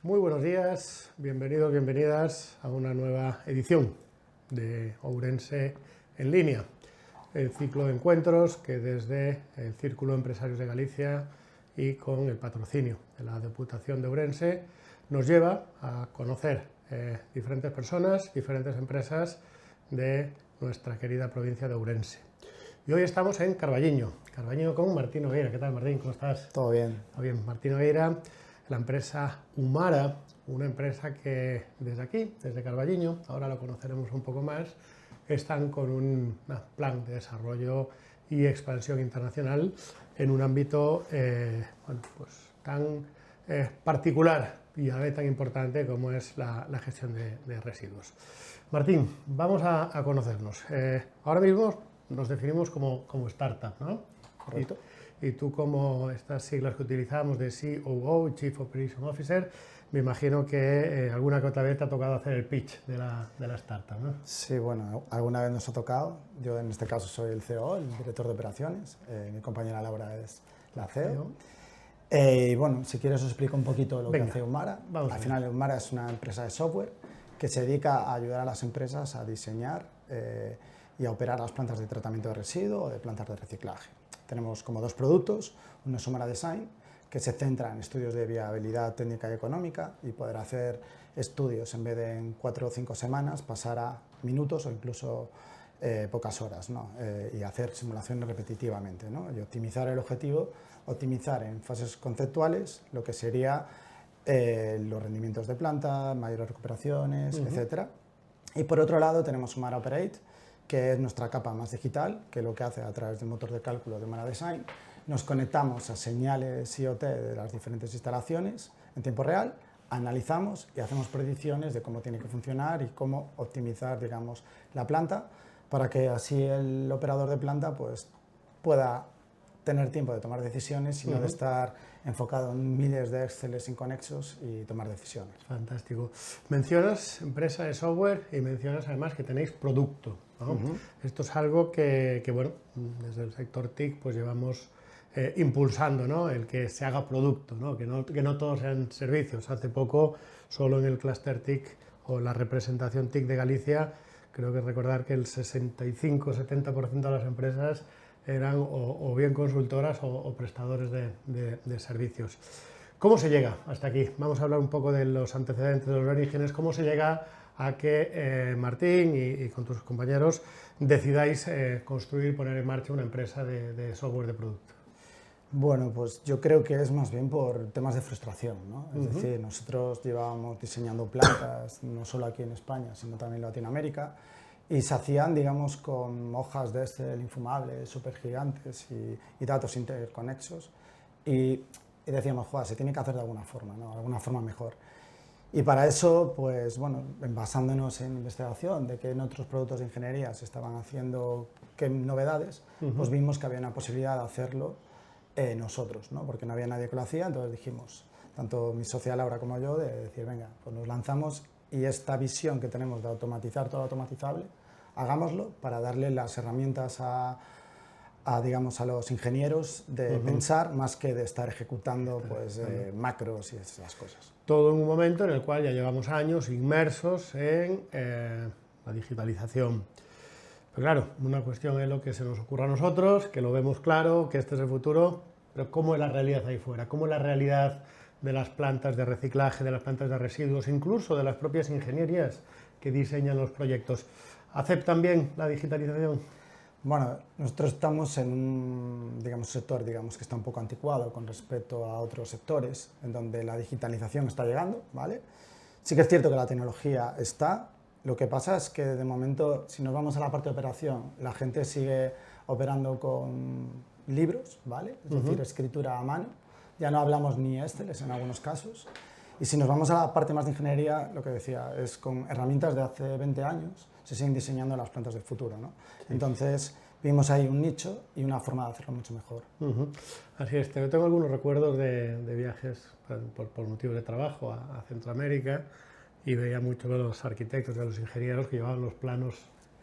Muy buenos días, bienvenidos, bienvenidas a una nueva edición de Ourense en línea, el ciclo de encuentros que desde el Círculo de Empresarios de Galicia y con el patrocinio de la Diputación de Ourense nos lleva a conocer diferentes personas, diferentes empresas de nuestra querida provincia de Ourense. Y hoy estamos en Carballiño con Martín Nogueira. ¿Qué tal, Martín? ¿Cómo estás? Todo bien. Todo bien. Martín Nogueira, la empresa Umara, una empresa que desde aquí, desde Carballiño, ahora lo conoceremos un poco más, están con un plan de desarrollo y expansión internacional en un ámbito tan particular y a la vez tan importante como es la gestión de residuos. Martín, vamos a conocernos. Ahora mismo nos definimos como startup, ¿no? Correcto. Y tú, como estas siglas que utilizamos de COO, Chief Operation Officer, me imagino que alguna que otra vez te ha tocado hacer el pitch de la startup, ¿no? Sí, bueno, alguna vez nos ha tocado. Yo en este caso soy el CEO, el director de operaciones. Mi compañera Laura es la CEO. Y bueno, si quieres os explico un poquito lo que hace Umara. Al final Umara es una empresa de software que se dedica a ayudar a las empresas a diseñar y a operar las plantas de tratamiento de residuos o de plantas de reciclaje. Tenemos como dos productos, uno es Umara Design, que se centra en estudios de viabilidad técnica y económica y poder hacer estudios en vez de en 4 o 5 semanas, pasar a minutos o incluso pocas horas, ¿no? Y hacer simulaciones repetitivamente, ¿no? Y optimizar el objetivo, optimizar en fases conceptuales lo que sería los rendimientos de planta, mayores recuperaciones, etcétera. Y por otro lado tenemos Umara Operate, que es nuestra capa más digital, que lo que hace a través del motor de cálculo de Umara Design, nos conectamos a señales IoT de las diferentes instalaciones en tiempo real, analizamos y hacemos predicciones de cómo tiene que funcionar y cómo optimizar, digamos, la planta, para que así el operador de planta pues, pueda tener tiempo de tomar decisiones y no de estar enfocado en miles de Exceles inconexos y tomar decisiones. Fantástico. Mencionas empresa de software y mencionas además que tenéis producto, ¿no? Esto es algo que, bueno, desde el sector TIC pues llevamos impulsando, ¿no? El que se haga producto, ¿no? Que no todos sean servicios. Hace poco, solo en el clúster TIC o la representación TIC de Galicia, creo que recordar que el 65-70% de las empresas eran o bien consultoras o prestadores de servicios. ¿Cómo se llega hasta aquí? Vamos a hablar un poco de los antecedentes, de los orígenes. ¿Cómo se llega a que Martín y con tus compañeros decidáis construir y poner en marcha una empresa de software de producto? Bueno, pues yo creo que es más bien por temas de frustración, ¿no? Es decir, nosotros llevábamos diseñando plantas, no solo aquí en España, sino también en Latinoamérica, y se hacían, digamos, con hojas de Excel infumables, súper gigantes y datos interconexos, y decíamos, joder, se tiene que hacer de alguna forma, ¿no? De alguna forma mejor. Y para eso, pues bueno, basándonos en investigación de que en otros productos de ingeniería se estaban haciendo qué novedades, pues vimos que había una posibilidad de hacerlo nosotros, ¿no? Porque no había nadie que lo hacía, entonces dijimos, tanto mi socia Laura como yo, de decir, venga, pues nos lanzamos y esta visión que tenemos de automatizar todo lo automatizable, hagámoslo para darle las herramientas digamos, a los ingenieros de pensar más que de estar ejecutando pues, macros y esas cosas. Todo en un momento en el cual ya llevamos años inmersos en la digitalización. Pero claro, una cuestión es lo que se nos ocurra a nosotros, que lo vemos claro, que este es el futuro, pero ¿cómo es la realidad ahí fuera? ¿Cómo es la realidad de las plantas de reciclaje, de las plantas de residuos, incluso de las propias ingenierías que diseñan los proyectos? ¿Aceptan bien la digitalización? Bueno, nosotros estamos en un sector que está un poco anticuado con respecto a otros sectores en donde la digitalización está llegando, ¿vale? Sí que es cierto que la tecnología está, lo que pasa es que de momento, si nos vamos a la parte de operación, la gente sigue operando con libros, ¿vale? Es decir, escritura a mano, ya no hablamos ni Excel en algunos casos. Y si nos vamos a la parte más de ingeniería, lo que decía, es con herramientas de hace 20 años, se siguen diseñando las plantas del futuro, ¿no? Sí. Entonces, vimos ahí un nicho y una forma de hacerlo mucho mejor. Así es, yo tengo algunos recuerdos de viajes por motivos de trabajo a Centroamérica y veía mucho a los arquitectos y a los ingenieros que llevaban los planos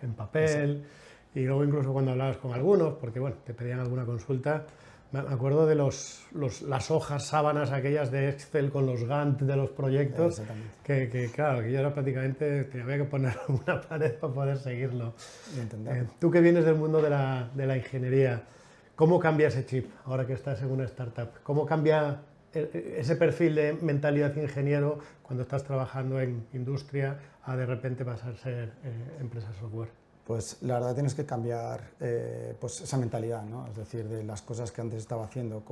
en papel. Sí. Y luego incluso cuando hablabas con algunos, porque bueno, te pedían alguna consulta, Me acuerdo de las hojas sábanas aquellas de Excel con los Gantt de los proyectos, que claro, que yo era prácticamente, te había que poner una pared para poder seguirlo. Tú que vienes del mundo de la ingeniería, ¿cómo cambia ese chip ahora que estás en una startup? ¿Cómo cambia ese perfil de mentalidad de ingeniero cuando estás trabajando en industria a de repente pasar a ser empresa software? Pues la verdad tienes que cambiar pues esa mentalidad, ¿no? Es decir, de las cosas que antes estaba haciendo,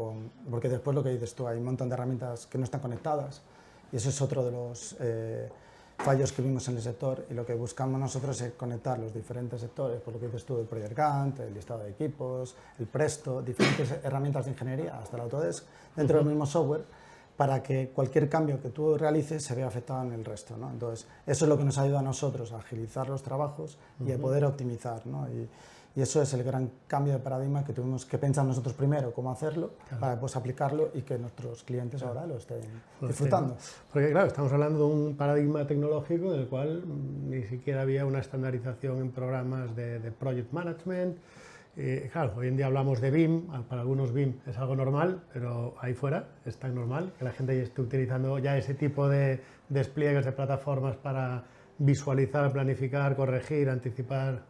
porque después lo que dices tú, hay un montón de herramientas que no están conectadas y eso es otro de los fallos que vimos en el sector y lo que buscamos nosotros es conectar los diferentes sectores, por lo que dices tú, el Project Gantt, el listado de equipos, el Presto, diferentes herramientas de ingeniería, hasta el Autodesk, dentro del mismo software, para que cualquier cambio que tú realices se vea afectado en el resto, ¿no? Entonces, eso es lo que nos ayuda a nosotros a agilizar los trabajos y a poder optimizar, ¿no? Y eso es el gran cambio de paradigma que tuvimos que pensar nosotros primero, cómo hacerlo, para después aplicarlo y que nuestros clientes ahora lo estén disfrutando. Porque claro, estamos hablando de un paradigma tecnológico en el cual ni siquiera había una estandarización en programas de project management. Claro, hoy en día hablamos de BIM, para algunos BIM es algo normal, pero ahí fuera es tan normal que la gente esté utilizando ya ese tipo de despliegues de plataformas para visualizar, planificar, corregir, anticipar.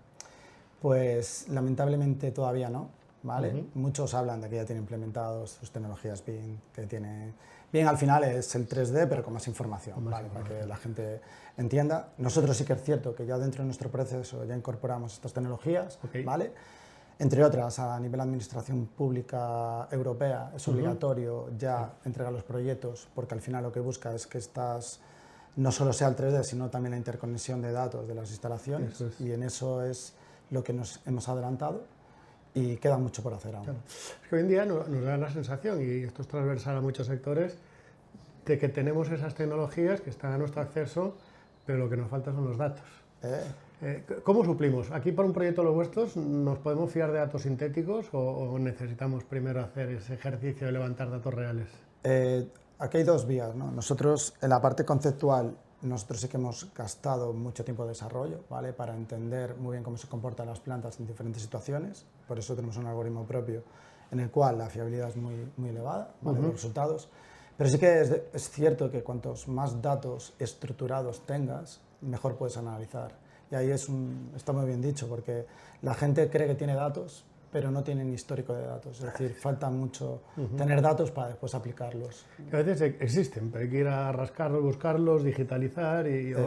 Pues lamentablemente todavía no, ¿vale? Muchos hablan de que ya tienen implementados sus tecnologías BIM, que tienen... BIM al final es el 3D, pero con más información, ¿vale? Para que la gente entienda. Nosotros sí que es cierto que ya dentro de nuestro proceso ya incorporamos estas tecnologías, ¿vale? Entre otras, a nivel de administración pública europea es obligatorio ya entregar los proyectos porque al final lo que busca es que no solo sea el 3D, sino también la interconexión de datos de las instalaciones y en eso es lo que nos hemos adelantado y queda mucho por hacer aún. Claro. Es que hoy en día nos da la sensación, y esto es transversal a muchos sectores, de que tenemos esas tecnologías que están a nuestro acceso, pero lo que nos falta son los datos. ¿Cómo suplimos? Aquí para un proyecto de los vuestros, ¿nos podemos fiar de datos sintéticos o necesitamos primero hacer ese ejercicio de levantar datos reales? Aquí hay dos vías, ¿no? Nosotros, en la parte conceptual, nosotros sí que hemos gastado mucho tiempo de desarrollo, ¿vale? Para entender muy bien cómo se comportan las plantas en diferentes situaciones. Por eso tenemos un algoritmo propio en el cual la fiabilidad es muy, muy elevada, ¿vale? Los resultados. Pero sí que es cierto que cuantos más datos estructurados tengas, mejor puedes analizar. Y ahí está muy bien dicho, porque la gente cree que tiene datos, pero no tienen histórico de datos. Es decir, falta mucho tener datos para después aplicarlos. Que a veces existen, pero hay que ir a rascarlos, buscarlos, digitalizar,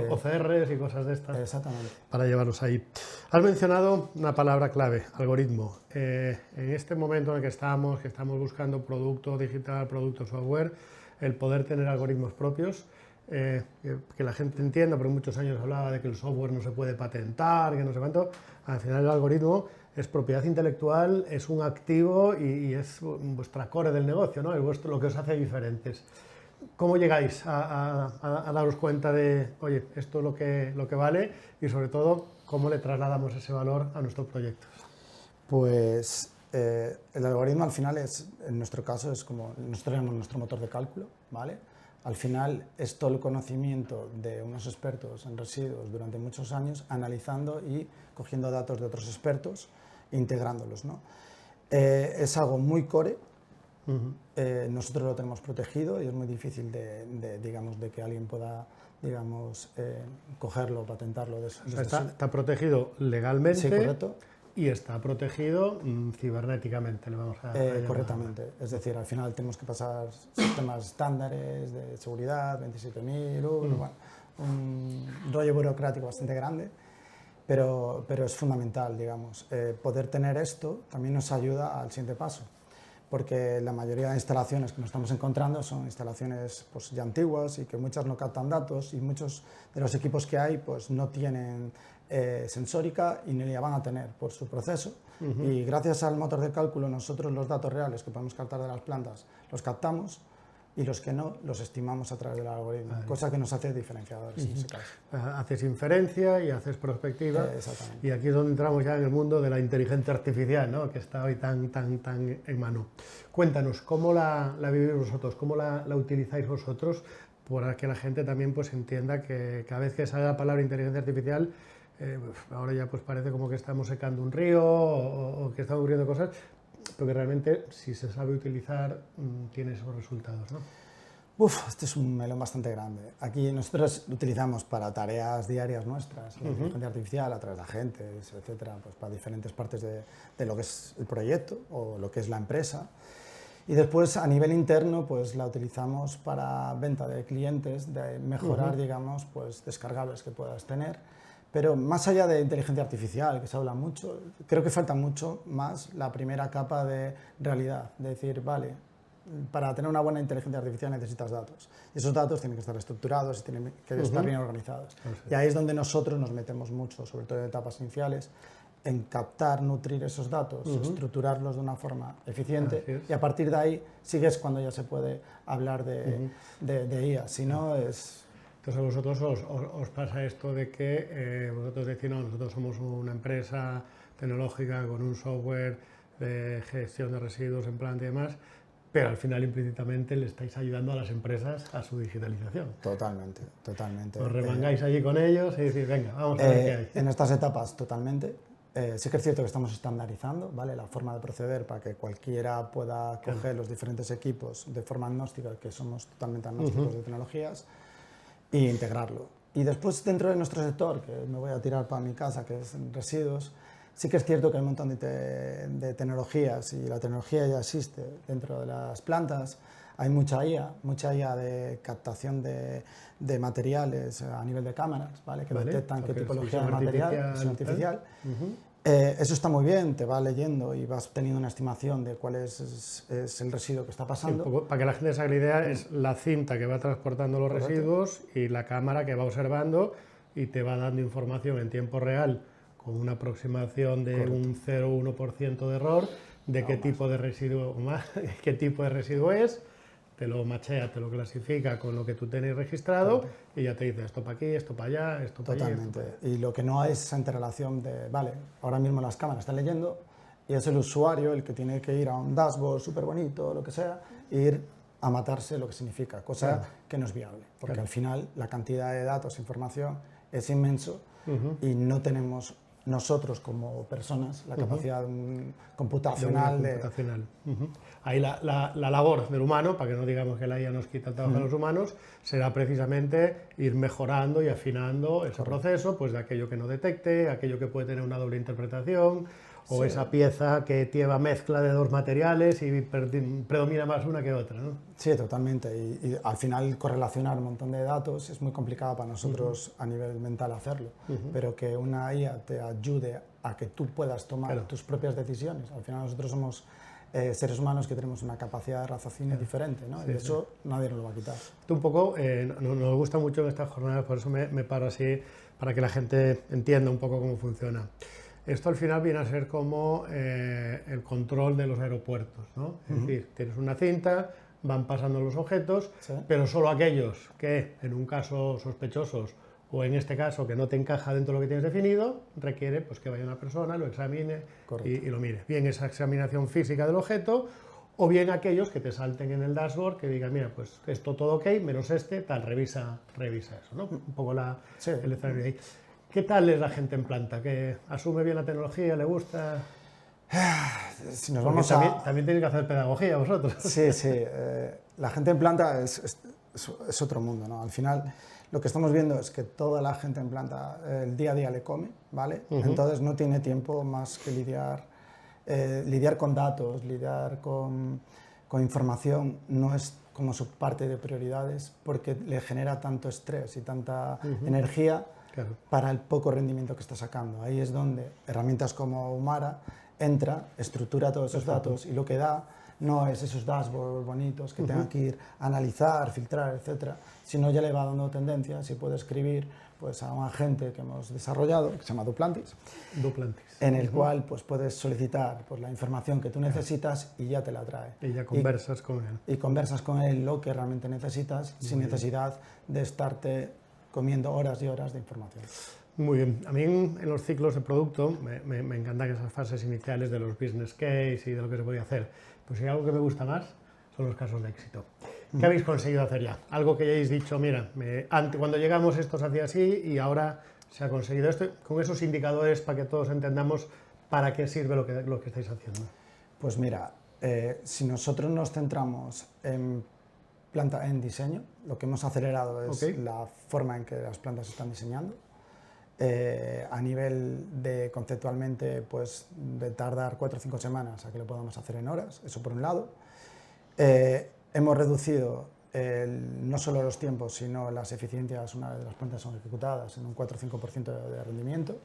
OCRs y cosas de estas. Exactamente. Para llevarlos ahí. Has mencionado una palabra clave, algoritmo. En este momento en el que estamos buscando producto digital, producto software, el poder tener algoritmos propios, que la gente entienda, porque muchos años hablaba de que el software no se puede patentar, que no sé cuánto. Al final el algoritmo es propiedad intelectual, es un activo y es vuestra core del negocio, ¿no? Es lo que os hace diferentes. ¿Cómo llegáis a daros cuenta de, oye, esto es lo que vale y sobre todo, cómo le trasladamos ese valor a nuestros proyectos? Pues el algoritmo al final en nuestro caso es como, nosotros tenemos nuestro motor de cálculo, ¿vale? Al final es todo el conocimiento de unos expertos en residuos durante muchos años, analizando y cogiendo datos de otros expertos e integrándolos, ¿no? Es algo muy core, nosotros lo tenemos protegido y es muy difícil de que alguien pueda, cogerlo, patentarlo. O sea, está protegido legalmente. Sí, correcto. Y está protegido cibernéticamente, le vamos a llamar. Correctamente. Es decir, al final tenemos que pasar sistemas estándares de seguridad, 27001, bueno, un rollo burocrático bastante grande, pero es fundamental, digamos. Poder tener esto también nos ayuda al siguiente paso, porque la mayoría de instalaciones que nos estamos encontrando son instalaciones pues, ya antiguas y que muchas no captan datos y muchos de los equipos que hay pues, no tienen sensórica y ni la van a tener por su proceso. Y gracias al motor de cálculo nosotros los datos reales que podemos captar de las plantas los captamos y los que no los estimamos a través del algoritmo, cosa que nos hace diferenciadores en ese caso. Haces inferencia y haces prospectiva y aquí es donde entramos ya en el mundo de la inteligencia artificial, ¿no? Que está hoy tan en mano. Cuéntanos, ¿cómo la vivís vosotros? ¿Cómo la utilizáis vosotros? Para que la gente también pues, entienda que cada vez que sale la palabra inteligencia artificial ahora ya pues parece como que estamos secando un río o que están ocurriendo cosas, porque realmente si se sabe utilizar tiene esos resultados, ¿no? Este es un melón bastante grande. Aquí nosotros utilizamos para tareas diarias nuestras, la inteligencia artificial a través de agentes, etcétera, pues para diferentes partes de lo que es el proyecto o lo que es la empresa. Y después a nivel interno pues la utilizamos para venta de clientes, de mejorar, digamos, pues descargables que puedas tener. Pero más allá de inteligencia artificial, que se habla mucho, creo que falta mucho más la primera capa de realidad, de decir, vale, para tener una buena inteligencia artificial necesitas datos. Y esos datos tienen que estar estructurados y tienen que estar bien organizados. Y ahí es donde nosotros nos metemos mucho, sobre todo en etapas iniciales, en captar, nutrir esos datos, estructurarlos de una forma eficiente y a partir de ahí sí que es cuando ya se puede hablar de IA. Si no es... Entonces a vosotros os pasa esto de que vosotros decís, no, nosotros somos una empresa tecnológica con un software de gestión de residuos en planta y demás, pero al final implícitamente le estáis ayudando a las empresas a su digitalización. Totalmente, totalmente. Os remangáis allí con ellos y decís, venga, vamos a ver qué hay. En estas etapas, totalmente. Sí que es cierto que estamos estandarizando, ¿vale?, la forma de proceder para que cualquiera pueda coger los diferentes equipos de forma agnóstica, que somos totalmente agnósticos de tecnologías, e integrarlo. Y después, dentro de nuestro sector, que me voy a tirar para mi casa, que es residuos, sí que es cierto que hay un montón de tecnologías y la tecnología ya existe dentro de las plantas. Hay mucha IA de captación de materiales a nivel de cámaras, ¿vale?, que detectan qué tipología de material, visión artificial. Eso está muy bien, te va leyendo y vas teniendo una estimación de cuál es el residuo que está pasando. Sí, para que la gente se haga la idea, es la cinta que va transportando los residuos y la cámara que va observando y te va dando información en tiempo real con una aproximación de un 0,1% de error de qué tipo de residuo qué tipo de residuo es, te lo machea, te lo clasifica con lo que tú tenés registrado y ya te dice esto para aquí, esto para allá, esto para allá. Totalmente. Y lo que no hay es esa interrelación de, vale, ahora mismo las cámaras están leyendo y es el usuario el que tiene que ir a un dashboard súper bonito, lo que sea, e ir a matarse lo que significa, cosa que no es viable, porque al final la cantidad de datos e información es inmenso y no tenemos nosotros como personas la capacidad computacional Ahí la labor del humano, para que no digamos que la IA nos quita el trabajo a los humanos, será precisamente ir mejorando y afinando ese proceso, pues de aquello que no detecte, aquello que puede tener una doble interpretación, o esa pieza que lleva mezcla de dos materiales y predomina más una que otra, ¿no? Sí, totalmente. Y al final correlacionar un montón de datos es muy complicado para nosotros a nivel mental hacerlo, pero que una IA te ayude a que tú puedas tomar tus propias decisiones. Al final nosotros somos seres humanos que tenemos una capacidad de raciocinio diferente, ¿no? Y eso nadie nos lo va a quitar. Esto un poco nos gusta mucho en estas jornadas, por eso me paro así, para que la gente entienda un poco cómo funciona. Esto al final viene a ser como el control de los aeropuertos, ¿no? Es decir, tienes una cinta, van pasando los objetos, pero solo aquellos que, en un caso sospechosos, o en este caso que no te encaja dentro de lo que tienes definido, requiere pues, que vaya una persona, lo examine y lo mire. Bien esa examinación física del objeto, o bien aquellos que te salten en el dashboard, que digan, mira, pues esto todo ok, menos este, tal, revisa eso, ¿no? Un poco el escenario de ahí. ¿Qué tal es la gente en planta? ¿Que asume bien la tecnología? ¿Le gusta? Si nos vamos también tenéis que hacer pedagogía vosotros. Sí, sí. La gente en planta es otro mundo, ¿no? Al final, lo que estamos viendo es que toda la gente en planta el día a día le come, ¿vale? Entonces no tiene tiempo más que lidiar con datos, lidiar con información, no es como su parte de prioridades porque le genera tanto estrés y tanta energía para el poco rendimiento que está sacando. Ahí es donde herramientas como Umara entra, estructura todos esos datos y lo que da no es esos dashboards bonitos que tengan que ir a analizar, filtrar, etcétera, sino ya le va dando tendencias y puede escribir pues, a un agente que hemos desarrollado, que se llama Duplantis, en el cual pues, puedes solicitar pues, la información que tú necesitas y ya te la trae. Y ya conversas con él. Y conversas con él lo que realmente necesitas sin necesidad de estarte comiendo horas y horas de información. Muy bien. A mí en los ciclos de producto me encantan esas fases iniciales de los business case y de lo que se podía hacer. Pues si hay algo que me gusta más son los casos de éxito. ¿Qué habéis conseguido hacer ya? Algo que hayáis dicho, mira, cuando llegamos esto se hacía así y ahora se ha conseguido esto, con esos indicadores para que todos entendamos para qué sirve lo que estáis haciendo. Pues mira, si nosotros nos centramos en diseño, lo que hemos acelerado es la forma en que las plantas se están diseñando. A nivel de conceptualmente, pues de tardar 4 o 5 semanas a que lo podamos hacer en horas, eso por un lado. Hemos reducido no solo los tiempos, sino las eficiencias una vez las plantas son ejecutadas en un 4 o 5% de rendimiento.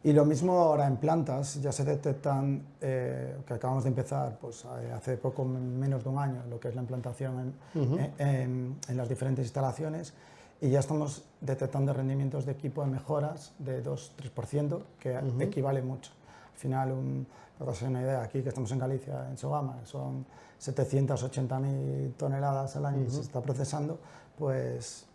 Y lo mismo ahora en plantas, ya se detectan, que acabamos de empezar pues, hace poco menos de un año, lo que es la implantación en las diferentes instalaciones, y ya estamos detectando rendimientos de equipo de mejoras de 2-3%, que equivale mucho. Al final, para que os hagáis una idea, aquí que estamos en Galicia, en Sogama, son 780.000 toneladas al año que se está procesando, pues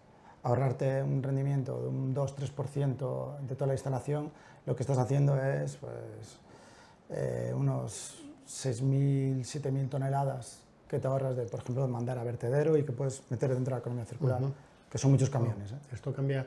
ahorrarte un rendimiento de un 2-3% de toda la instalación, lo que estás haciendo es pues, unos 6.000, 7.000 toneladas que te ahorras de, por ejemplo, mandar a vertedero y que puedes meter dentro de la economía circular, que son muchos camiones. Esto cambia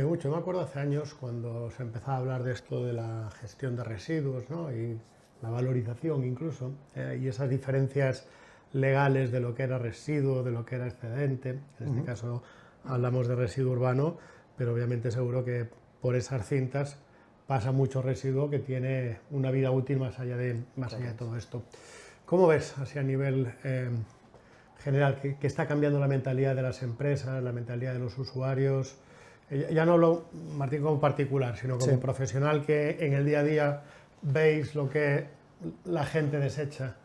mucho. Me acuerdo hace años cuando se empezaba a hablar de esto de la gestión de residuos, ¿no? Y la valorización incluso, y esas diferencias legales de lo que era residuo, de lo que era excedente. En este caso hablamos de residuo urbano, pero obviamente seguro que por esas cintas pasa mucho residuo que tiene una vida útil más allá de todo esto. ¿Cómo ves, así a nivel general, que está cambiando la mentalidad de las empresas, la mentalidad de los usuarios? Ya no hablo, Martín, como particular, sino como profesional que en el día a día veis lo que la gente desecha.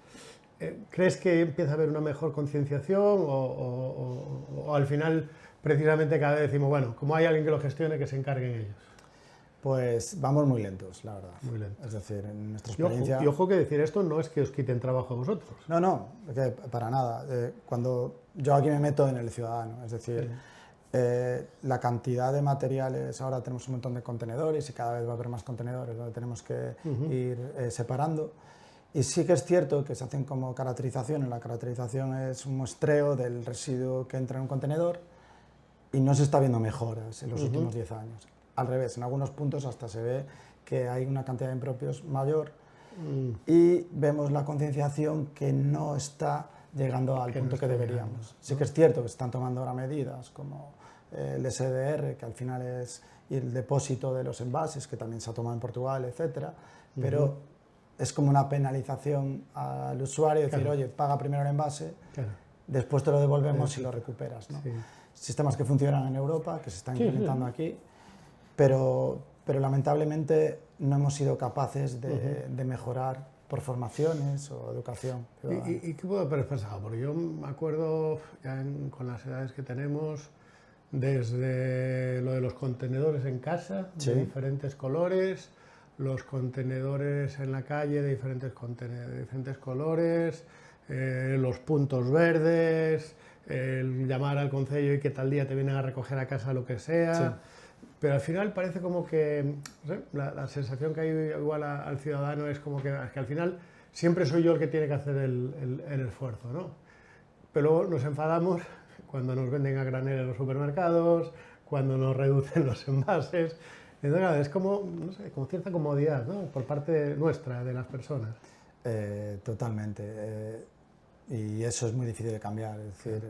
¿Crees que empieza a haber una mejor concienciación o al final precisamente cada vez decimos, bueno, como hay alguien que lo gestione, que se encarguen ellos? Pues vamos muy lentos, la verdad. Muy lentos. Es decir, en nuestra experiencia... Y ojo que decir esto no es que os quiten trabajo a vosotros. No, que para nada. Cuando yo aquí me meto en el ciudadano, es decir, la cantidad de materiales, ahora tenemos un montón de contenedores y cada vez va a haber más contenedores donde tenemos que ir separando. Y sí que es cierto que se hacen como caracterizaciones. La caracterización es un muestreo del residuo que entra en un contenedor y no se está viendo mejoras en los últimos 10 años. Al revés, en algunos puntos hasta se ve que hay una cantidad de impropios mayor y vemos la concienciación que no está llegando al punto que deberíamos. Sí que es cierto que se están tomando ahora medidas como el SDR, que al final es el depósito de los envases, que también se ha tomado en Portugal, etcétera, pero es como una penalización al usuario, decir, oye, paga primero el envase, después te lo devolvemos y lo recuperas, ¿no? Sistemas que funcionan en Europa, que se están implementando aquí, pero lamentablemente no hemos sido capaces de mejorar por formaciones o educación. ¿Y qué puedo haber pasado? Porque yo me acuerdo, ya con las edades que tenemos, desde lo de los contenedores en casa, de diferentes colores, los contenedores en la calle de diferentes colores, los puntos verdes, el llamar al concello y que tal día te vienen a recoger a casa lo que sea. Pero al final parece como que, no sé, la sensación que hay igual al ciudadano es como que al final siempre soy yo el que tiene que hacer el esfuerzo, ¿no? Pero luego nos enfadamos cuando nos venden a granel en los supermercados, cuando nos reducen los envases. Entonces, claro, es como, no sé, como cierta comodidad, ¿no? Por parte nuestra, de las personas. Totalmente. Y eso es muy difícil de cambiar. Es decir,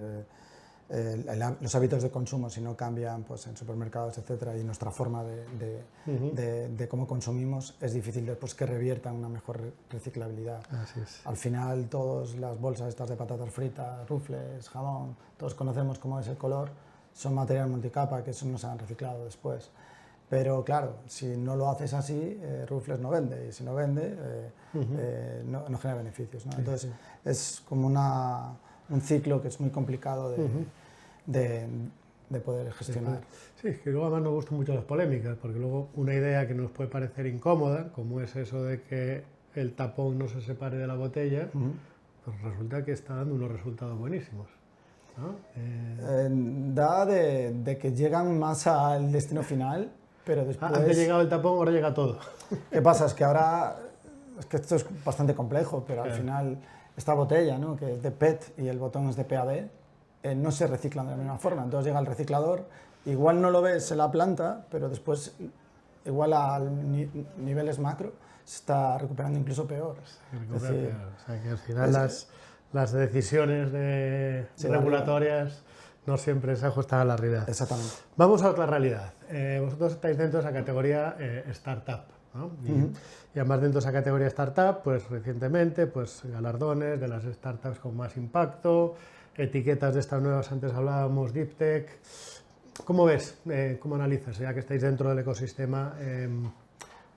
los hábitos de consumo, si no cambian pues, en supermercados, etcétera, y nuestra forma de cómo consumimos, es difícil después que reviertan una mejor reciclabilidad. Así es. Al final, todas las bolsas estas de patatas fritas, rufles, jamón, todos conocemos cómo es el color, son material multicapa, que eso no se han reciclado después. Pero claro, si no lo haces así, Rufles no vende, y si no vende, no genera beneficios, ¿no? Entonces, es como un ciclo que es muy complicado de poder gestionar. Sí, es que luego además nos gustan mucho las polémicas, porque luego una idea que nos puede parecer incómoda, como es eso de que el tapón no se separe de la botella, pues resulta que está dando unos resultados buenísimos, ¿no? Da de que llegan más al destino final, pero después... Antes llegaba el tapón, ahora llega todo. ¿Qué pasa? Es que ahora... Es que esto es bastante complejo, pero al final esta botella, ¿no? Que es de PET y el botón es de PAB, no se reciclan de la misma forma. Entonces llega el reciclador, igual no lo ves en la planta, pero después igual a niveles macro, se está recuperando incluso peor. O sea, que al final las decisiones regulatorias no siempre se ajustan a la realidad. Exactamente. Vamos a otra realidad. Vosotros estáis dentro de esa categoría startup, ¿no? Y además dentro de esa categoría startup, pues recientemente, pues galardones de las startups con más impacto, etiquetas de estas nuevas, antes hablábamos, Deep Tech. ¿Cómo ves, cómo analizas, ya que estáis dentro del ecosistema,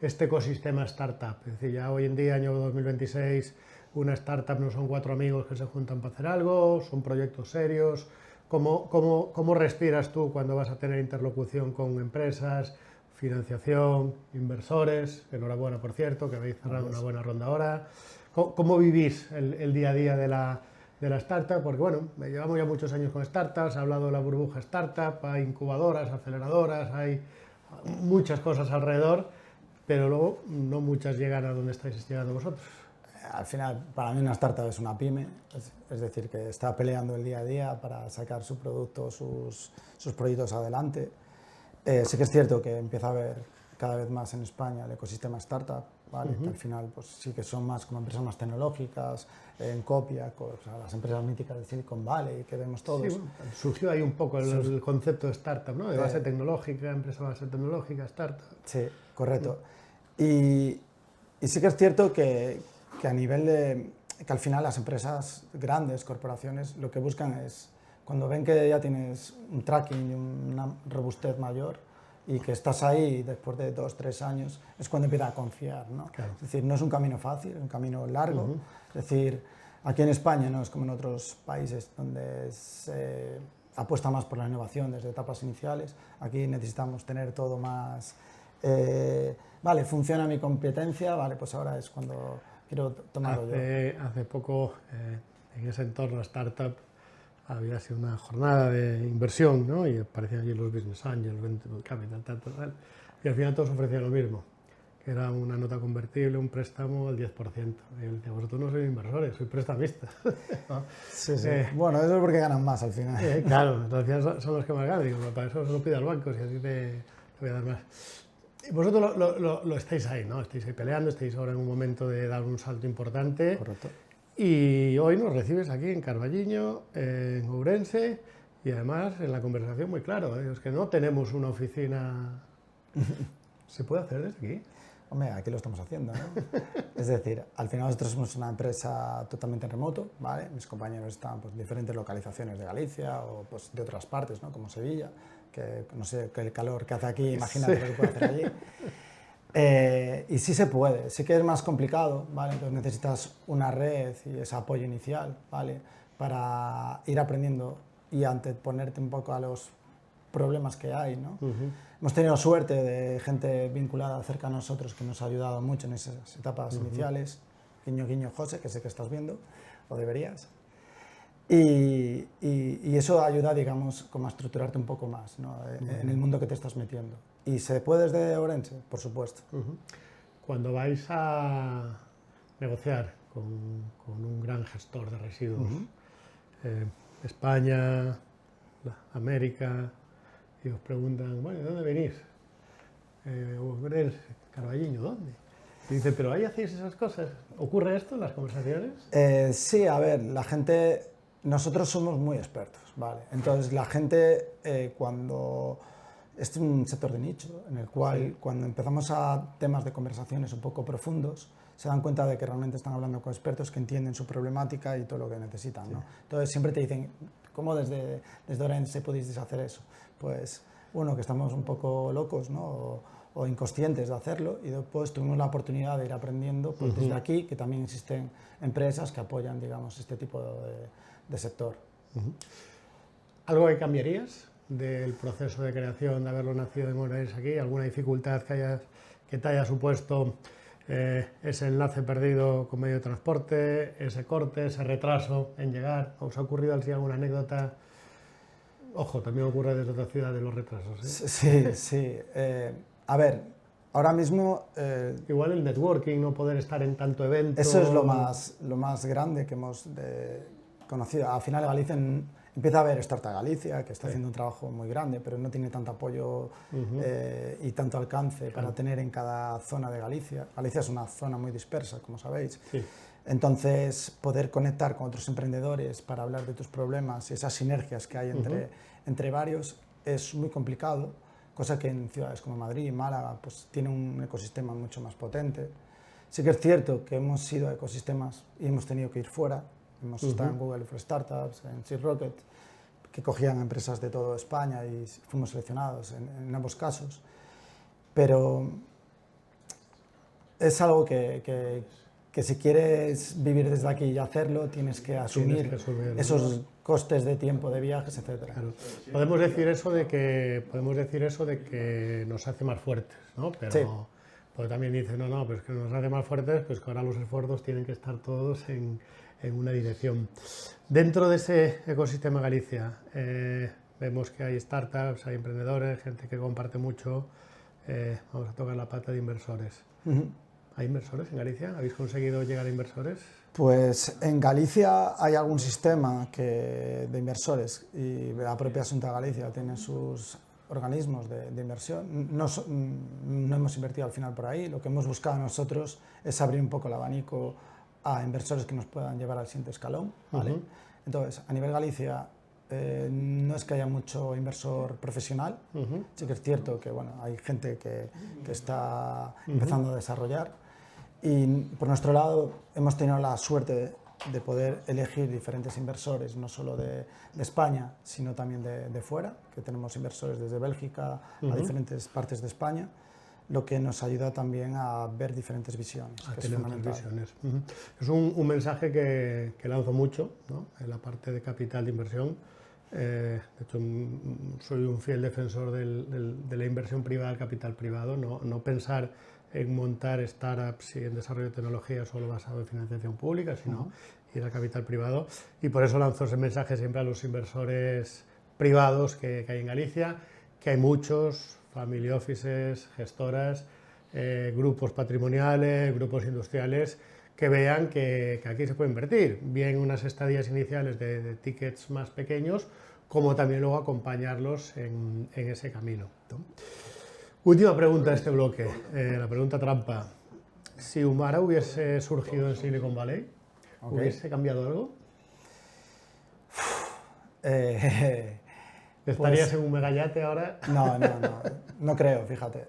este ecosistema startup? Es decir, ya hoy en día, año 2026, una startup no son 4 amigos que se juntan para hacer algo, son proyectos serios. ¿Cómo respiras tú cuando vas a tener interlocución con empresas, financiación, inversores? Enhorabuena, por cierto, que habéis cerrado una buena ronda ahora. ¿Cómo vivís el día a día de la startup? Porque bueno, llevamos ya muchos años con startups, ha hablado de la burbuja startup, hay incubadoras, aceleradoras, hay muchas cosas alrededor, pero luego no muchas llegan a donde estáis llegando vosotros. Al final, para mí una startup es una pyme, es decir, que está peleando el día a día para sacar su producto, sus proyectos adelante. Sí que es cierto que empieza a haber cada vez más en España el ecosistema startup, ¿vale? Que al final pues, sí que son más como empresas más tecnológicas, en copia, o sea, las empresas míticas de Silicon Valley que vemos todos. Sí, bueno, surgió ahí un poco el concepto de startup, ¿no? De base tecnológica, empresa base tecnológica, startup. Sí, correcto. Y sí que es cierto que a nivel que al final las empresas grandes, corporaciones, lo que buscan es, cuando ven que ya tienes un tracking y una robustez mayor y que estás ahí después de 2 o 3 años, es cuando empiezan a confiar, ¿no? Claro. Es decir, no es un camino fácil, es un camino largo. Es decir, aquí en España no es como en otros países donde se apuesta más por la innovación desde etapas iniciales. Aquí necesitamos tener todo más... vale, funciona mi competencia, vale, pues ahora es cuando quiero tomarlo yo. Hace poco, en ese entorno startup, había sido una jornada de inversión, ¿no? Y aparecían allí los business angels, venture capital, tal. Y al final todos ofrecían lo mismo, que era una nota convertible, un préstamo al 10%. Y yo decía, vosotros no sois inversores, sois prestamistas. ¿No? Sí, sí. Bueno, eso es porque ganan más al final. Claro, entonces son los que más ganan. Digo, para eso se lo pide al banco, si así te voy a dar más. Vosotros lo estáis ahí, ¿no? Estáis ahí peleando, estáis ahora en un momento de dar un salto importante. Correcto. Y hoy nos recibes aquí en Carballiño, en Ourense, y además en la conversación muy claro, es que no tenemos una oficina... ¿Se puede hacer desde aquí? Hombre, aquí lo estamos haciendo, ¿no? Es decir, al final nosotros somos una empresa totalmente en remoto, ¿vale? Mis compañeros están pues, en diferentes localizaciones de Galicia o pues, de otras partes, ¿no? Como Sevilla, que no sé qué el calor que hace aquí, imagínate lo que puede hacer allí. Y sí se puede, sí que es más complicado, ¿vale? Entonces necesitas una red y ese apoyo inicial, ¿vale? Para ir aprendiendo y anteponerte un poco a los problemas que hay, ¿no? Hemos tenido suerte de gente vinculada cerca a nosotros que nos ha ayudado mucho en esas etapas iniciales. Guiño, guiño, José, que sé que estás viendo, o deberías. Y eso ayuda, digamos, como a estructurarte un poco más, ¿no? En el mundo que te estás metiendo. ¿Y se puede desde Ourense? Por supuesto. Cuando vais a negociar con un gran gestor de residuos, España, América, y os preguntan, bueno, ¿de dónde venís? Ourense, Carballiño, ¿dónde? Y dice, ¿pero ahí hacéis esas cosas? ¿Ocurre esto en las conversaciones? Sí, a ver, la gente... Nosotros somos muy expertos, ¿vale? Entonces, la gente, cuando... Este es un sector de nicho, en el cual cuando empezamos a temas de conversaciones un poco profundos, se dan cuenta de que realmente están hablando con expertos que entienden su problemática y todo lo que necesitan, ¿no? Entonces, siempre te dicen, ¿cómo desde Ourense pudisteis hacer eso? Pues, uno, que estamos un poco locos, ¿no? O inconscientes de hacerlo, y después tuvimos la oportunidad de ir aprendiendo pues, desde aquí, que también existen empresas que apoyan, digamos, este tipo de sector. ¿Algo que cambiarías del proceso de creación de haberlo nacido en Ourense aquí? ¿Alguna dificultad que te haya supuesto ese enlace perdido con medio de transporte, ese corte, ese retraso en llegar? ¿Os ha ocurrido así alguna anécdota? Ojo, también ocurre desde otra ciudad de los retrasos, ¿eh? Sí. A ver, ahora mismo... Igual el networking, no poder estar en tanto evento... Eso es lo más grande que hemos conocido. Al final Galicia Empieza a haber Startup Galicia, que está haciendo un trabajo muy grande, pero no tiene tanto apoyo y tanto alcance para tener en cada zona de Galicia. Galicia es una zona muy dispersa, como sabéis. Sí. Entonces, poder conectar con otros emprendedores para hablar de tus problemas y esas sinergias que hay entre varios es muy complicado, cosa que en ciudades como Madrid y Málaga pues, tiene un ecosistema mucho más potente. Sí que es cierto que hemos sido a ecosistemas y hemos tenido que ir fuera. Hemos estado en Google for Startups, en Seed Rocket, que cogían empresas de toda España y fuimos seleccionados en ambos casos. Pero es algo que si quieres vivir desde aquí y hacerlo, tienes que asumir esos costes de tiempo, de viajes, etc. Claro. Podemos decir eso de que nos hace más fuertes, ¿no? Pero sí. Pues también dicen, no, pues que nos hace más fuertes, pues que ahora los esfuerzos tienen que estar todos en una dirección. Dentro de ese ecosistema Galicia, vemos que hay startups, hay emprendedores, gente que comparte mucho. Vamos a tocar la pata de inversores. ¿Hay inversores en Galicia? ¿Habéis conseguido llegar a inversores? Pues en Galicia hay algún sistema de inversores y la propia Xunta de Galicia tiene sus organismos de inversión. No hemos invertido al final por ahí. Lo que hemos buscado nosotros es abrir un poco el abanico a inversores que nos puedan llevar al siguiente escalón, ¿vale? Entonces, a nivel Galicia, no es que haya mucho inversor profesional. Sí que es cierto que bueno, hay gente que está empezando a desarrollar. Y por nuestro lado, hemos tenido la suerte de poder elegir diferentes inversores, no solo de España, sino también de fuera, que tenemos inversores desde Bélgica a diferentes partes de España, lo que nos ayuda también a ver diferentes visiones, que es fundamental. Es un mensaje que lanzo mucho, ¿no? En la parte de capital de inversión. De hecho, soy un fiel defensor de la inversión privada, el capital privado, no pensar en montar startups y en desarrollo de tecnología solo basado en financiación pública, sino ir al capital privado. Y por eso lanzo ese mensaje siempre a los inversores privados que hay en Galicia, que hay muchos, family offices, gestoras, grupos patrimoniales, grupos industriales, que vean que aquí se puede invertir, bien unas estadías iniciales de tickets más pequeños, como también luego acompañarlos en ese camino, ¿no? Última pregunta de este bloque, la pregunta trampa. Si Umara hubiese surgido en Silicon Valley, ¿hubiese cambiado algo? ¿Estarías pues, en un megayate ahora? No creo, fíjate.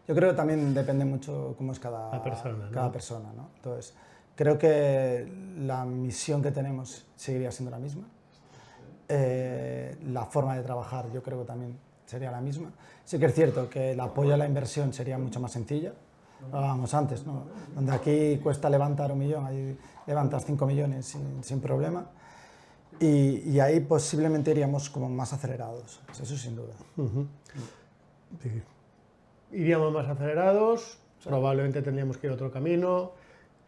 Yo creo que también depende mucho cómo es cada persona, ¿no? Entonces, creo que la misión que tenemos seguiría siendo la misma. La forma de trabajar yo creo que también sería la misma. Sí que es cierto que el apoyo a la inversión sería mucho más sencilla. Lo hablábamos antes, ¿no? Donde aquí cuesta levantar 1 millón, ahí levantas 5 millones sin problema. Y ahí posiblemente iríamos como más acelerados, eso sin duda. Sí. Iríamos más acelerados, probablemente tendríamos que ir otro camino.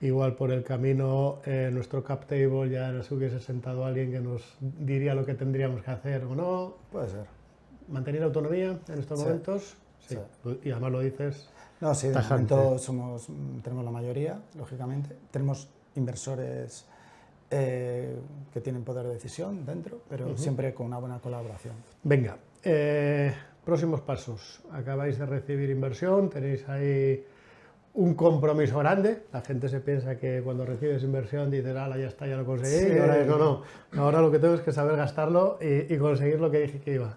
Igual por el camino, nuestro cap table ya nos hubiese sentado alguien que nos diría lo que tendríamos que hacer o no. Puede ser. ¿Mantener autonomía en estos momentos? Sí. Y además lo dices. No, sí, de momento tenemos la mayoría, lógicamente. Tenemos inversores que tienen poder de decisión dentro, pero siempre con una buena colaboración. Venga, próximos pasos. Acabáis de recibir inversión, tenéis ahí un compromiso grande. La gente se piensa que cuando recibes inversión dices, ala, ya está, ya lo conseguí. Sí. Y ahora no. Ahora lo que tengo es que saber gastarlo y conseguir lo que dije que iba.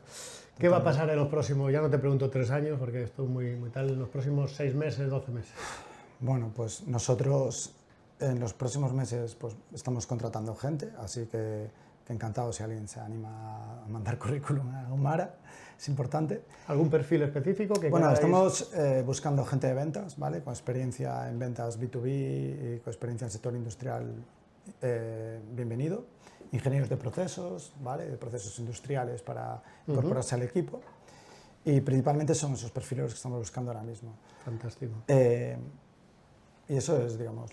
¿Qué va a pasar en los próximos, ya no te pregunto 3 años, porque esto es muy tal, en los próximos 6 meses, 12 meses? Bueno, pues nosotros en los próximos meses pues, estamos contratando gente, así que encantado si alguien se anima a mandar currículum a Umara, es importante. ¿Algún perfil específico que Bueno, estamos buscando gente de ventas, ¿vale? Con experiencia en ventas B2B y con experiencia en el sector industrial, bienvenido. Ingenieros de procesos, ¿vale? De procesos industriales para incorporarse al equipo. Y principalmente son esos perfiles que estamos buscando ahora mismo. Fantástico. Y eso es, digamos,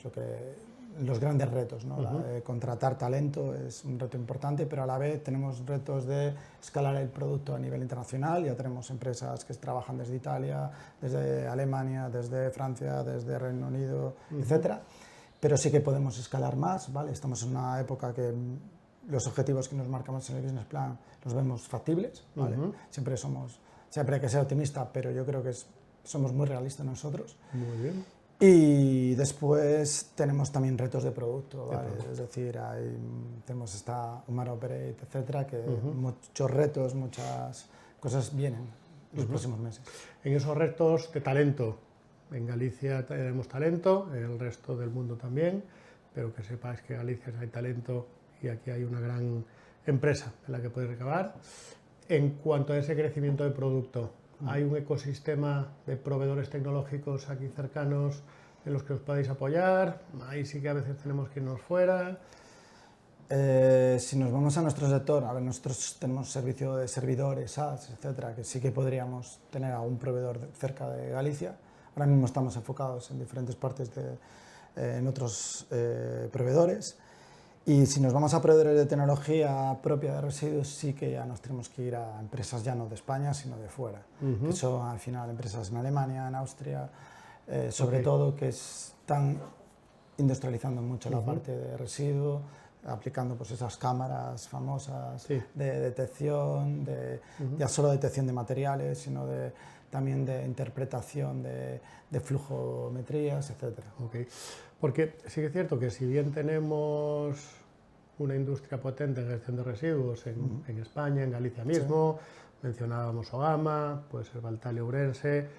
los grandes retos, ¿no? Contratar talento es un reto importante, pero a la vez tenemos retos de escalar el producto a nivel internacional. Ya tenemos empresas que trabajan desde Italia, desde Alemania, desde Francia, desde Reino Unido, etcétera. Pero sí que podemos escalar más, ¿vale? Estamos en una época que los objetivos que nos marcamos en el business plan los vemos factibles, ¿vale? Siempre hay que ser optimista, pero yo creo que somos muy realistas nosotros. Muy bien. Y después tenemos también retos de producto, ¿vale? Es decir, tenemos esta Umara Operate, etcétera, que muchos retos, muchas cosas vienen los próximos meses. En esos retos de talento, en Galicia tenemos talento, en el resto del mundo también, pero que sepáis que en Galicia hay talento y aquí hay una gran empresa en la que podéis recabar. En cuanto a ese crecimiento de producto, ¿hay un ecosistema de proveedores tecnológicos aquí cercanos en los que os podéis apoyar? Ahí sí que a veces tenemos que irnos fuera. Si nos vamos a nuestro sector, a ver, nosotros tenemos servicio de servidores, SaaS, etcétera, que sí que podríamos tener algún proveedor cerca de Galicia. Ahora mismo estamos enfocados en diferentes partes en otros proveedores. Y si nos vamos a proveedores de tecnología propia de residuos, sí que ya nos tenemos que ir a empresas ya no de España, sino de fuera. Que son al final empresas en Alemania, en Austria, sobre todo que están industrializando mucho la parte de residuo, aplicando pues esas cámaras famosas de detección, ya solo detección de materiales, sino también de interpretación de flujometrías, etc. Porque sí que es cierto que si bien tenemos una industria potente en gestión de residuos en España, en Galicia mismo, mencionábamos Ogama, puede ser Valtal y Ourense,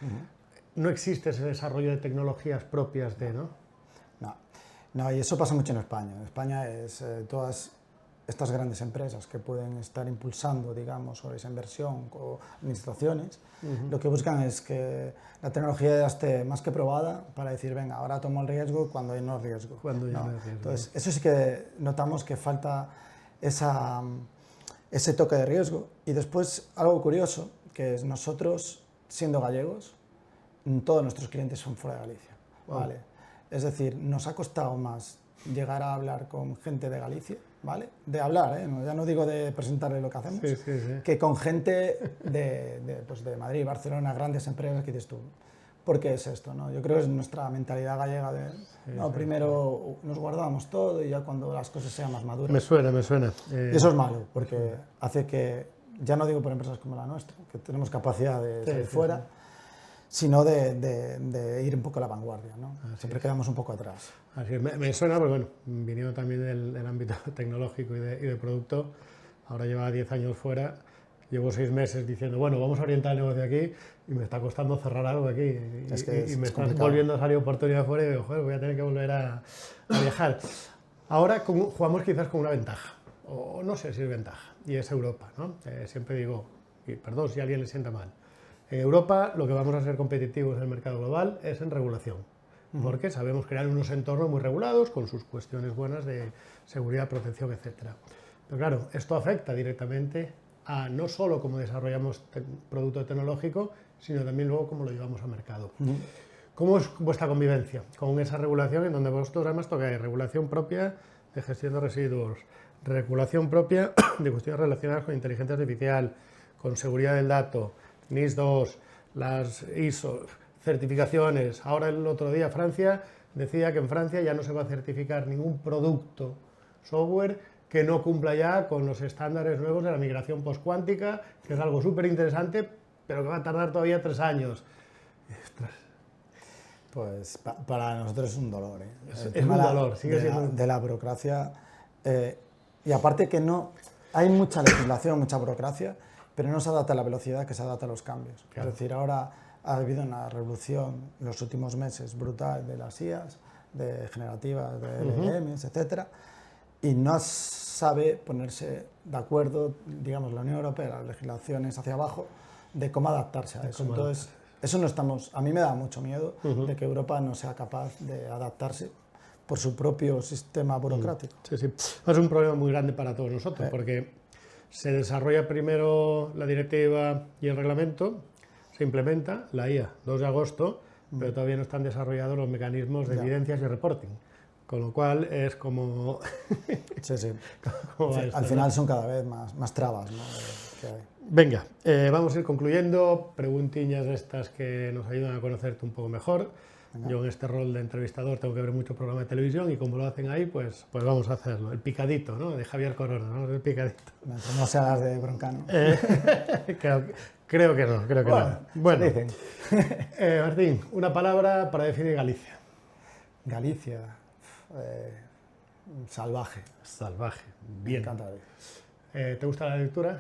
no existe ese desarrollo de tecnologías propias de, ¿no? No, y eso pasa mucho en España. En España es todas estas grandes empresas que pueden estar impulsando, digamos, sobre esa inversión o administraciones, lo que buscan es que la tecnología ya esté más que probada para decir, venga, ahora tomo el riesgo cuando no hay riesgo. Cuando ya no hay riesgo. Entonces, eso sí que notamos que falta ese toque de riesgo. Y después, algo curioso, que es nosotros, siendo gallegos, todos nuestros clientes son fuera de Galicia. Wow. ¿Vale? Es decir, nos ha costado más llegar a hablar con gente de Galicia, ¿vale? De hablar, ya no digo de presentarle lo que hacemos, que con gente de Madrid, Barcelona, grandes empresas que dices tú, ¿por qué es esto? ¿No? Yo creo que es nuestra mentalidad gallega de, primero nos guardamos todo y ya cuando las cosas sean más maduras. Me suena. Y eso es malo, porque hace que, ya no digo por empresas como la nuestra, que tenemos capacidad de salir fuera, sino de ir un poco a la vanguardia, ¿no? Siempre quedamos un poco atrás. Así es. Me suena, porque bueno, viniendo también del ámbito tecnológico y de producto, ahora lleva 10 años fuera, llevo 6 meses diciendo, bueno, vamos a orientar el negocio aquí y me está costando cerrar algo aquí y me están volviendo a salir oportunidades fuera y digo, joder, voy a tener que volver a viajar. Ahora jugamos quizás con una ventaja, o no sé si es ventaja, y es Europa, ¿no? Siempre digo, y perdón si a alguien le sienta mal, en Europa lo que vamos a ser competitivos en el mercado global es en regulación, porque sabemos crear unos entornos muy regulados con sus cuestiones buenas de seguridad, protección, etc. Pero claro, esto afecta directamente a no solo cómo desarrollamos producto tecnológico, sino también luego cómo lo llevamos al mercado. ¿Cómo es vuestra convivencia con esa regulación en donde vosotros además tocáis regulación propia de gestión de residuos, regulación propia de cuestiones relacionadas con inteligencia artificial, con seguridad del dato, NIS 2, las ISO, certificaciones? Ahora el otro día Francia decía que en Francia ya no se va a certificar ningún producto software que no cumpla ya con los estándares nuevos de la migración postcuántica, que es algo súper interesante, pero que va a tardar todavía 3 años. Pues para nosotros es un dolor. Es un dolor, sigue siendo de la burocracia. Y aparte que no, hay mucha legislación, mucha burocracia, pero no se adapta a la velocidad que se adapta a los cambios. Claro. Es decir, ahora ha habido una revolución en los últimos meses brutal de las IAs, de generativas, de LLMs, etcétera, y no sabe ponerse de acuerdo, digamos, la Unión Europea, las legislaciones hacia abajo, de cómo adaptarse a eso. Entonces, eso no estamos, a mí me da mucho miedo de que Europa no sea capaz de adaptarse por su propio sistema burocrático. Sí. Es un problema muy grande para todos nosotros, porque se desarrolla primero la directiva y el reglamento, se implementa la IA 2 de agosto, pero todavía no están desarrollados los mecanismos de evidencias y reporting. Con lo cual es como... Sí. Al final son cada vez más trabas, ¿no? que hay. Venga, vamos a ir concluyendo. Preguntiñas de estas que nos ayudan a conocerte un poco mejor. Venga. Yo en este rol de entrevistador tengo que ver mucho programa de televisión y como lo hacen ahí, pues vamos a hacerlo. El picadito, ¿no? De Javier Corona, ¿no? El picadito. No sean las de Broncano. Creo que no, creo que no. Bueno, Martín, una palabra para definir Galicia. Galicia, salvaje. Salvaje, bien. Me encanta. ¿Te gusta la lectura?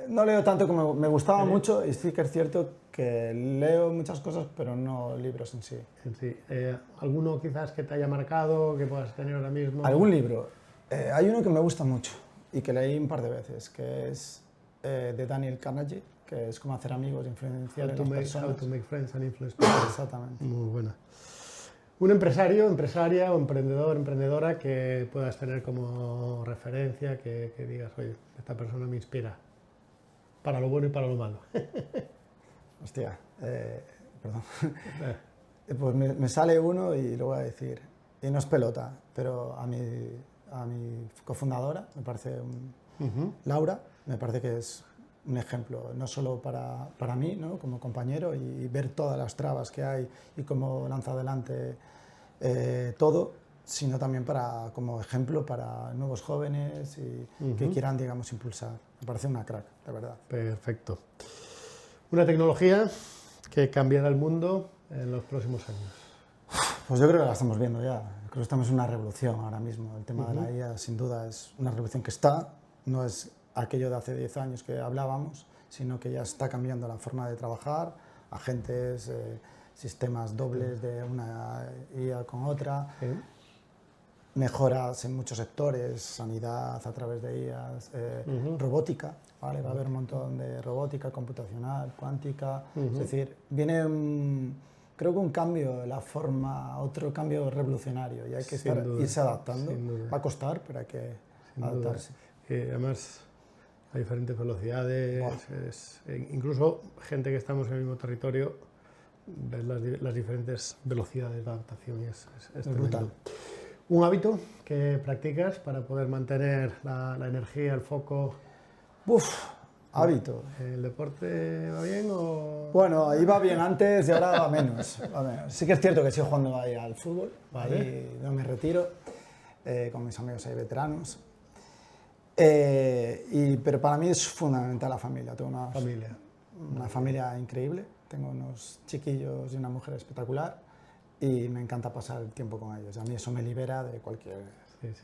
No leo tanto como me gustaba mucho y sí que es cierto que leo muchas cosas, pero no libros en sí. ¿Alguno quizás que te haya marcado, que puedas tener ahora mismo? ¿Algún libro? Hay uno que me gusta mucho y que leí un par de veces, que es de Daniel Carnegie, que es cómo hacer amigos e influenciar en las personas. How to make friends and influence people. Exactamente. Muy buena. Un empresario, empresaria o emprendedor, emprendedora que puedas tener como referencia, que digas, oye, esta persona me inspira, para lo bueno y para lo malo. Hostia, perdón. Pues me sale uno y lo voy a decir, y no es pelota, pero a mi cofundadora, me parece, Laura, me parece que es un ejemplo, no solo para mí, ¿no? Como compañero, y ver todas las trabas que hay y cómo lanza adelante todo, sino también como ejemplo para nuevos jóvenes y que quieran, digamos, impulsar. Me parece una crack, de verdad. Perfecto. Una tecnología que cambiará el mundo en los próximos años. Pues yo creo que la estamos viendo ya. Creo que estamos en una revolución ahora mismo. El tema de la IA, sin duda, es una revolución que está, no es aquello de hace 10 años que hablábamos, sino que ya está cambiando la forma de trabajar, agentes, sistemas dobles de una IA con otra, mejoras en muchos sectores, sanidad a través de IAs, robótica, ¿vale? Va a haber un montón de robótica computacional, cuántica, es decir, viene creo que un cambio de la forma, otro cambio revolucionario y hay que irse adaptando. Va a costar, pero hay que adaptarse. Además, a diferentes velocidades, incluso gente que estamos en el mismo territorio, ves las diferentes velocidades de adaptación y es brutal. ¿Un hábito que practicas para poder mantener la energía, el foco? Hábito. ¿El deporte va bien o...? Bueno, iba bien antes y ahora va menos. Sí que es cierto que sigo jugando ahí al fútbol, ahí no me retiro, con mis amigos ahí veteranos. Pero para mí es fundamental la familia. Tengo una familia increíble, tengo unos chiquillos y una mujer espectacular y me encanta pasar el tiempo con ellos. A mí eso me libera de cualquier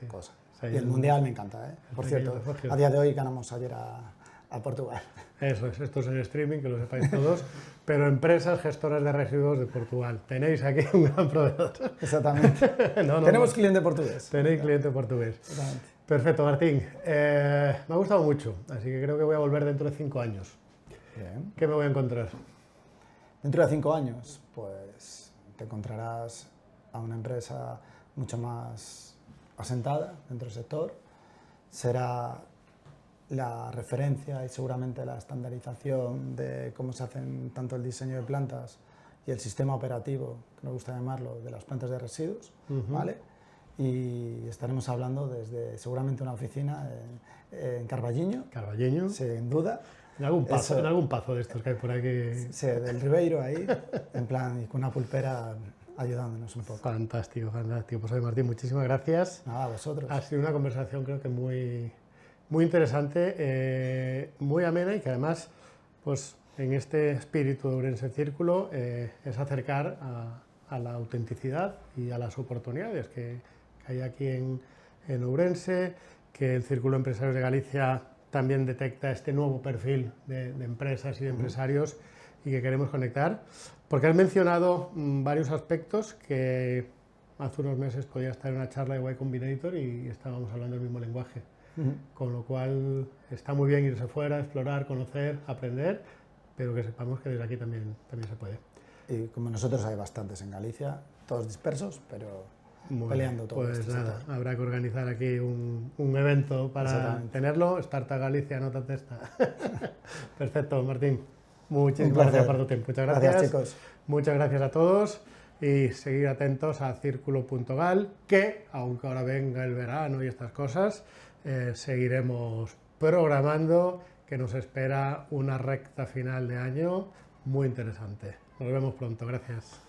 cosa. Y el Mundial me encanta, ¿eh? Por cierto, a día de hoy ganamos ayer a Portugal. Eso es, esto es en streaming, que lo sepáis todos, pero empresas gestoras de residuos de Portugal. Tenéis aquí un gran proveedor. Exactamente. Tenemos cliente portugués. Tenéis cliente portugués. Exactamente. Perfecto, Martín. Me ha gustado mucho, así que creo que voy a volver dentro de 5 años. Bien. ¿Qué me voy a encontrar? Dentro de 5 años, pues te encontrarás a una empresa mucho más asentada dentro del sector. Será la referencia y seguramente la estandarización de cómo se hacen tanto el diseño de plantas y el sistema operativo, que me gusta llamarlo, de las plantas de residuos, ¿vale? Y estaremos hablando desde seguramente una oficina en Carballiño. Carballiño. Sin duda. En algún pazo de estos que hay por aquí. Sí, del Ribeiro ahí, en plan, y con una pulpera ayudándonos un poco. Fantástico, fantástico. Pues oye, Martín, muchísimas gracias. Nada, a vosotros. Ha sido una conversación creo que muy interesante, muy amena y que además, pues en este espíritu de Ourense Círculo, es acercar a la autenticidad y a las oportunidades que hay aquí en Ourense, que el Círculo de Empresarios de Galicia también detecta este nuevo perfil de empresas y de empresarios y que queremos conectar, porque has mencionado varios aspectos que hace unos meses podía estar en una charla de Y Combinator y estábamos hablando el mismo lenguaje, con lo cual está muy bien irse fuera, explorar, conocer, aprender, pero que sepamos que desde aquí también se puede. Y como nosotros hay bastantes en Galicia, todos dispersos, pero peleando todos. Pues nada, habrá que organizar aquí un evento para tenerlo. Startup Galicia, no te atesta. Perfecto, Martín. Muchísimas gracias por tu tiempo. Muchas gracias. Gracias, chicos. Muchas gracias a todos y seguir atentos a Círculo.gal, que aunque ahora venga el verano y estas cosas, seguiremos programando, que nos espera una recta final de año muy interesante. Nos vemos pronto, gracias.